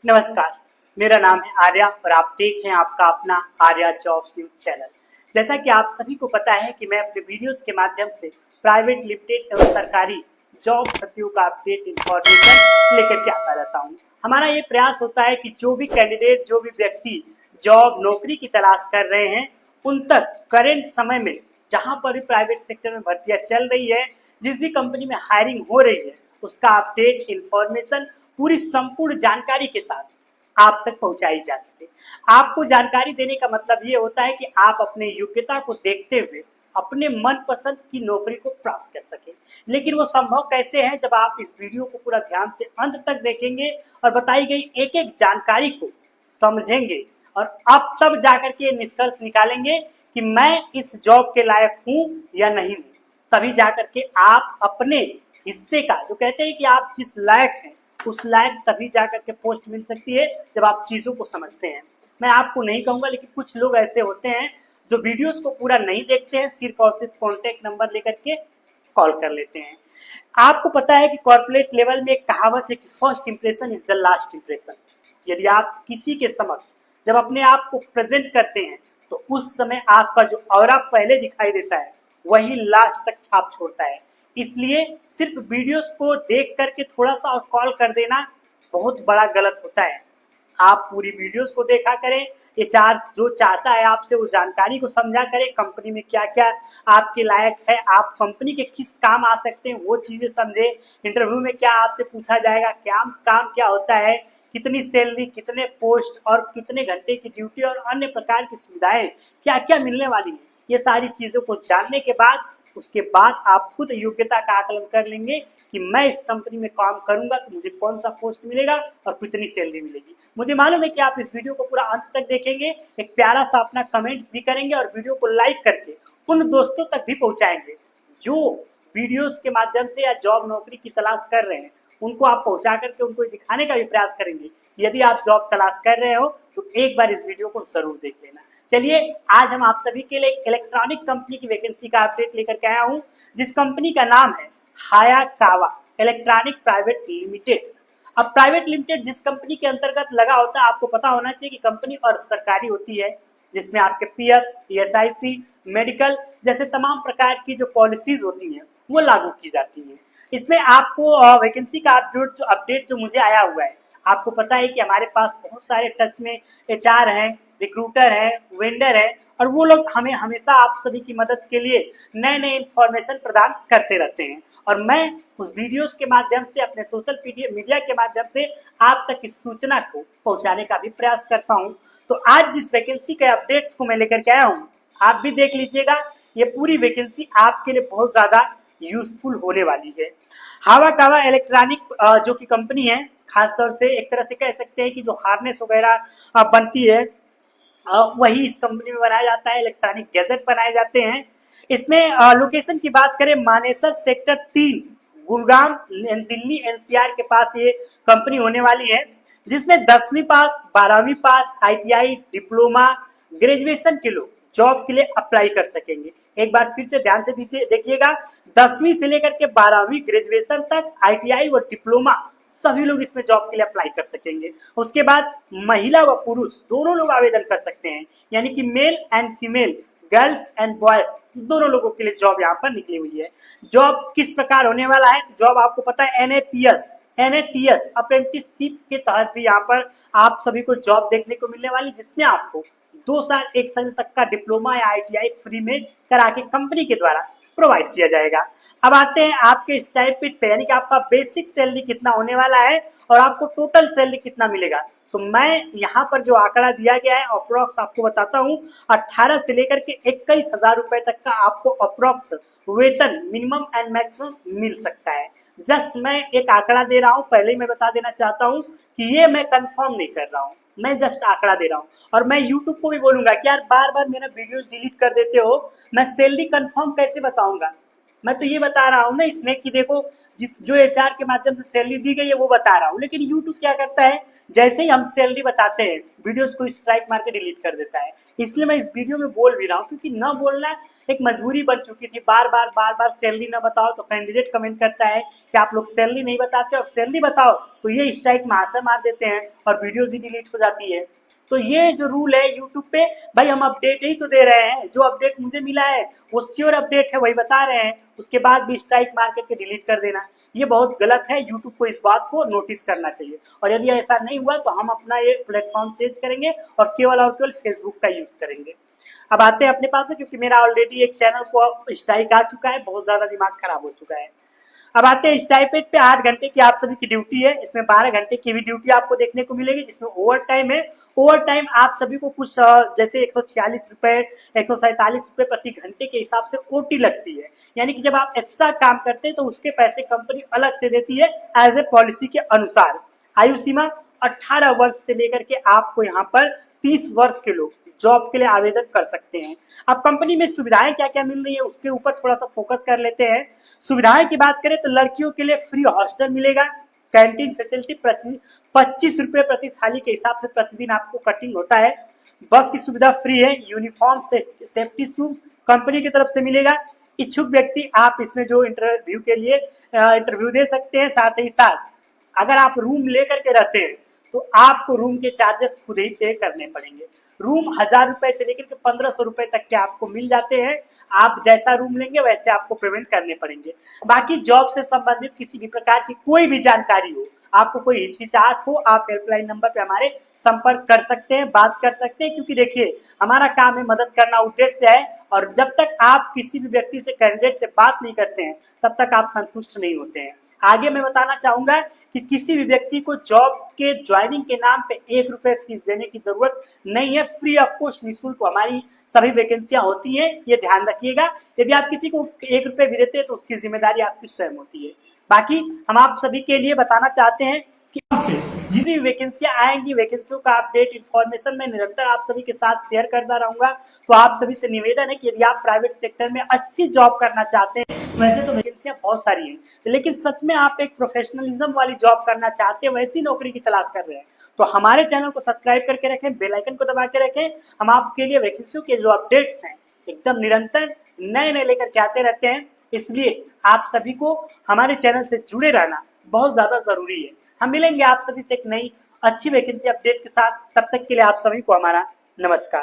नमस्कार, मेरा नाम है आर्या और आप देख रहे हैं आपका अपना आर्या जॉब्स न्यूज चैनल। जैसा कि आप सभी को पता है कि मैं अपने वीडियोस के माध्यम से प्राइवेट लिमिटेड एवं सरकारी जॉब भर्तियों का अपडेट इंफॉर्मेशन लेकर के आता रहता हूं। हमारा ये प्रयास होता है कि जो भी कैंडिडेट, जो भी व्यक्ति जॉब नौकरी की तलाश कर रहे हैं, उन तक करेंट समय में जहां पर भी प्राइवेट सेक्टर में भर्तियां चल रही है, जिस भी कंपनी में हायरिंग हो रही है, उसका अपडेट इंफॉर्मेशन पूरी संपूर्ण जानकारी के साथ आप तक पहुंचाई जा सके। आपको जानकारी देने का मतलब ये होता है कि आप अपने योग्यता को देखते हुए अपने मनपसंद की नौकरी को प्राप्त कर सके। लेकिन वो संभव कैसे है, जब आप इस वीडियो को पूरा ध्यान से अंत तक देखेंगे और बताई गई एक एक जानकारी को समझेंगे और अब तब जाकर के निष्कर्ष निकालेंगे कि मैं इस जॉब के लायक हूं या नहीं हूं। तभी जाकर के आप अपने हिस्से का, जो कहते हैं कि आप जिस लायक हैं उस लायक तभी जाकर के पोस्ट मिल सकती है जब आप चीजों को समझते हैं। मैं आपको नहीं कहूंगा, लेकिन कुछ लोग ऐसे होते हैं जो वीडियोस को पूरा नहीं देखते हैं, सिर्फ और सिर्फ कॉन्टेक्ट नंबर लेकर के कॉल कर लेते हैं। आपको पता है कि कॉर्पोरेट लेवल में एक कहावत है कि first impression is the last impression. यदि आप किसी के समक्ष जब अपने आप को प्रेजेंट करते हैं तो उस समय आपका जो ऑरा पहले दिखाई देता है वही लास्ट तक छाप छोड़ता है। इसलिए सिर्फ वीडियोस को देख करके थोड़ा सा और कॉल कर देना बहुत बड़ा गलत होता है। आप पूरी वीडियोस को देखा करें, एचआर जो चाहता है आपसे वो जानकारी को समझा करें, कंपनी में क्या क्या आपके लायक है, आप कंपनी के किस काम आ सकते हैं वो चीजें समझे। इंटरव्यू में क्या आपसे पूछा जाएगा, क्या काम क्या होता है, कितनी सैलरी, कितने पोस्ट और कितने घंटे की ड्यूटी और अन्य प्रकार की सुविधाएं क्या क्या मिलने वाली है, ये सारी चीजों को जानने के बाद उसके बाद आप खुद योग्यता का आकलन कर लेंगे कि मैं इस कंपनी में काम करूंगा तो मुझे कौन सा पोस्ट मिलेगा और कितनी सैलरी मिलेगी। मुझे मालूम है कि आप इस वीडियो को पूरा अंत तक देखेंगे, एक प्यारा सा अपना कमेंट्स भी करेंगे और वीडियो को लाइक करके उन दोस्तों तक भी पहुंचाएंगे जो वीडियोस के माध्यम से या जॉब नौकरी की तलाश कर रहे हैं। उनको आप पहुंचा करके उनको दिखाने का भी प्रयास करेंगे। यदि आप जॉब तलाश कर रहे हो तो एक बार इस वीडियो को जरूर देख लेना। चलिए, आज हम आप सभी के लिए एक इलेक्ट्रॉनिक कंपनी की वैकेंसी का अपडेट लेकर के आया हूं, जिस कंपनी का नाम है हायाकावा इलेक्ट्रॉनिक प्राइवेट लिमिटेड। अब प्राइवेट लिमिटेड जिस कंपनी के अंतर्गत लगा होता है, आपको पता होना चाहिए कि कंपनी और सरकारी होती है, जिसमें आपके पीएफ, ईएसआईसी, मेडिकल जैसे तमाम प्रकार की जो पॉलिसीज होती हैं वो लागू की जाती हैं। इसमें आपको वैकेंसी का अपडेट जो मुझे आया हुआ है, आपको पता है कि हमारे पास बहुत सारे टच में एचआर हैं, रिक्रूटर है, वेंडर है, और वो लोग हमें हमेशा आप सभी की मदद के लिए नए नए इंफॉर्मेशन प्रदान करते रहते हैं। और मैं उस वीडियोस के माध्यम से, अपने सोशल मीडिया के माध्यम से आप तक इस सूचना को पहुंचाने का भी प्रयास करता हूं। तो आज जिस वैकेंसी के अपडेट्स को मैं लेकर के आया हूं, आप भी देख लीजिएगा। ये पूरी वैकेंसी आपके लिए बहुत ज्यादा यूजफुल होने वाली है। हायाकावा इलेक्ट्रॉनिक जो की कंपनी है, खासतौर से एक तरह से कह सकते हैं कि जो हार्नेस वगैरह बनती है वही इस कंपनी में बनाया जाता है। इलेक्ट्रॉनिक गैजेट बनाए जाते हैं। इसमें लोकेशन की बात करें, मानेसर सेक्टर 3 गुड़गांव दिल्ली एनसीआर के पास ये कंपनी होने वाली है, जिसमें 10वीं पास, 12वीं पास, आईटीआई, डिप्लोमा, ग्रेजुएशन के लोग जॉब के लिए अप्लाई कर सकेंगे। एक बार फिर से ध्यान से देखिएगा, 10वीं से लेकर के 12वीं ग्रेजुएशन तक आईटीआई व डिप्लोमा सभी लोग इसमें जॉब के लिए अप्लाई कर सकेंगे। उसके बाद महिला व पुरुष दोनों लोग आवेदन कर सकते हैं, यानी कि male and female, girls and boys दोनों लोगों के लिए जॉब यहाँ पर निकली हुई है। जॉब किस प्रकार होने वाला है, जॉब आपको पता है एनएटीएस अप्रेंटिसशिप के तहत भी यहाँ पर आप सभी को जॉब देखने को मिलने वाली, जिसमें आपको 2 साल 1 साल तक का डिप्लोमा या आईटीआई फ्री में करा के कंपनी के द्वारा प्रोवाइड किया जाएगा। अब आते हैं आपके स्टाइपेंड पे, यानी कि आपका बेसिक सैलरी कितना होने वाला है और आपको टोटल सैलरी कितना मिलेगा। तो मैं यहाँ पर जो आंकड़ा दिया गया है अप्रोक्स आपको बताता हूँ, 18 से लेकर के 21,000 रुपए तक का आपको अप्रोक्स वेतन मिनिमम एंड मैक्सिमम मिल सकता है। जस्ट मैं एक आंकड़ा दे रहा हूँ, पहले ही मैं बता देना चाहता हूँ कि ये मैं कंफर्म नहीं कर रहा हूँ, मैं जस्ट आंकड़ा दे रहा हूँ। और मैं यूट्यूब को भी बोलूंगा कि यार बार बार मेरा वीडियोस डिलीट कर देते हो, मैं सैलरी कंफर्म कैसे बताऊंगा। मैं तो ये बता रहा हूँ ना इसमें कि देखो जो एचआर के माध्यम से सैलरी दी गई है वो बता रहा हूँ, लेकिन यूट्यूब क्या करता है, जैसे ही हम सैलरी बताते हैं वीडियोस को स्ट्राइक मार के डिलीट कर देता है। इसलिए मैं इस वीडियो में बोल भी रहा हूँ, क्योंकि न बोलना एक मजबूरी बन चुकी थी। बार बार सैलरी ना बताओ तो कैंडिडेट कमेंट करता है कि आप लोग सैलरी नहीं बताते, और सैलरी बताओ तो ये स्ट्राइक महाशय मार देते हैं और वीडियोज ही डिलीट हो जाती है। तो ये जो रूल है यूट्यूब पे, भाई हम अपडेट ही तो दे रहे हैं, जो अपडेट मुझे मिला है वो श्योर अपडेट है, वही बता रहे हैं, उसके बाद भी स्ट्राइक मार करके डिलीट कर देना, ये बहुत गलत है। यूट्यूब को इस बात को नोटिस करना चाहिए, और यदि ऐसा नहीं हुआ तो हम अपना ये प्लेटफॉर्म चेंज करेंगे और केवल फेसबुक का यूज करेंगे। अब आते हैं अपने पास में, क्योंकि मेरा ऑलरेडी एक चैनल को स्ट्राइक आ चुका है, बहुत ज्यादा दिमाग खराब हो चुका है। अब आते हैं स्टाइपेंड पे। 8 घंटे की आप सभी की ड्यूटी है, इसमें 12 घंटे की भी ड्यूटी आपको देखने को मिलेगी, जिसमें ओवर टाइम है। ओवर टाइम आप सभी को कुछ जैसे 146 रुपए 147 रुपए प्रति घंटे के हिसाब से ओटी लगती है, यानी कि जब आप एक्स्ट्रा काम करते हैं तो उसके पैसे कंपनी अलग से देती है एज ए पॉलिसी के अनुसार। आयु सीमा 18 वर्ष से लेकर के आपको यहाँ पर 30 वर्ष के लोग जॉब के लिए आवेदन कर सकते हैं। अब कंपनी में सुविधाएं क्या क्या मिल रही है उसके ऊपर थोड़ा सा फोकस कर लेते हैं। सुविधाएं की बात करें तो लड़कियों के लिए फ्री हॉस्टल मिलेगा, कैंटीन फैसिलिटी 25 रुपए प्रति थाली के हिसाब से प्रतिदिन आपको कटिंग होता है। बस की सुविधा फ्री है, यूनिफॉर्म सेफ्टी शूज कंपनी की तरफ से मिलेगा। इच्छुक व्यक्ति आप इसमें जो इंटरव्यू के लिए इंटरव्यू दे सकते हैं। साथ ही साथ अगर आप रूम लेकर के रहते हैं तो आपको रूम के चार्जेस खुद ही पे करने पड़ेंगे। रूम 1000 रुपए से लेकर के 1500 रुपए तक के आपको मिल जाते हैं। आप जैसा रूम लेंगे वैसे आपको पेमेंट करने पड़ेंगे। बाकी जॉब से संबंधित किसी भी प्रकार की कोई भी जानकारी हो, आपको कोई हिचकिचाहट हो, आप हेल्पलाइन नंबर पे हमारे संपर्क कर सकते हैं, बात कर सकते हैं, क्योंकि देखिए हमारा काम है मदद करना, उद्देश्य है। और जब तक आप किसी भी व्यक्ति से, कैंडिडेट से बात नहीं करते हैं तब तक आप संतुष्ट नहीं होते हैं। आगे मैं बताना चाहूंगा कि किसी भी व्यक्ति को जॉब के ज्वाइनिंग के नाम पे 1 रुपए फीस देने की जरूरत नहीं है। फ्री ऑफ कॉस्ट निःशुल्क हमारी सभी वैकेंसियां होती हैं, ये ध्यान रखिएगा। यदि आप किसी को 1 रुपए भी देते हैं तो उसकी जिम्मेदारी आपकी स्वयं होती है। बाकी हम आप सभी के लिए बताना चाहते हैं कि जितनी वैकेंसियां आएंगी, वैकेंसियों का अपडेट इन्फॉर्मेशन मैं निरंतर आप सभी के साथ शेयर करता रहूंगा। तो आप सभी से निवेदन है कि यदि आप प्राइवेट सेक्टर में अच्छी जॉब करना चाहते हैं, वैसे तो वैकेंसियां बहुत सारी हैं, लेकिन सच में आप एक प्रोफेशनलिज्म वाली जॉब करना चाहते हैं, वैसी नौकरी की तलाश कर रहे हैं, तो हमारे चैनल को सब्सक्राइब करके रखें, बेल आइकन को दबा के रखें। हम आपके लिए वैकेंसियों के जो अपडेट्स हैं एकदम निरंतर नए नए लेकर के आते रहते हैं, इसलिए आप सभी को हमारे चैनल से जुड़े रहना बहुत ज्यादा जरूरी है। हम मिलेंगे आप सभी से एक नई अच्छी वैकेंसी अपडेट के साथ, तब तक के लिए आप सभी को हमारा नमस्कार।